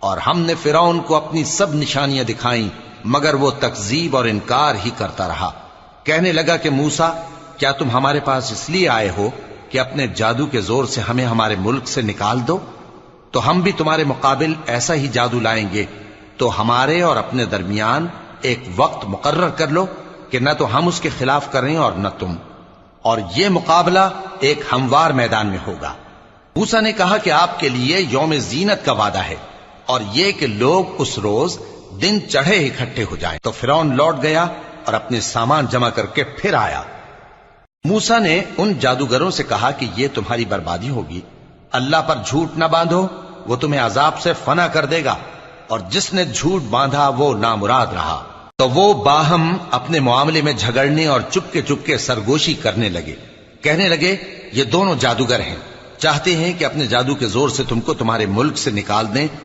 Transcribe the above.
और हमने फिरौन को अपनी सब निशानियां दिखाई, मगर वो तकजीब और इनकार ही करता रहा। कहने लगा कि मूसा, क्या तुम हमारे पास इसलिए आए हो कि अपने जादू के जोर से हमें हमारे मुल्क से निकाल दो? तो हम भी तुम्हारे मुकाबिल ऐसा ही जादू लाएंगे। तो हमारे और अपने दरमियान एक वक्त मुकर्रर कर लो कि न तो हम उसके खिलाफ करें और न तुम, और ये मुकाबला एक हमवार मैदान में होगा। मूसा ने कहा कि आपके लिए यौम जीनत का वादा है और ये कि लोग उस रोज दिन चढ़े इकट्ठे हो जाएं। तो फिरौन लौट गया और अपने सामान जमा करके फिर आया। मूसा ने उन जादूगरों से कहा कि ये तुम्हारी बर्बादी होगी। अल्लाह पर झूठ न बांधो, वो तुम्हें अजाब से फना कर देगा, और जिसने झूठ बांधा वो नामुराद रहा। तो वो बाहम अपने मामले में झगड़ने और चुपके चुपके सरगोशी करने लगे। कहने लगे, ये दोनों जादूगर हैं, चाहते हैं कि अपने जादू के जोर से तुमको तुम्हारे मुल्क से निकाल दें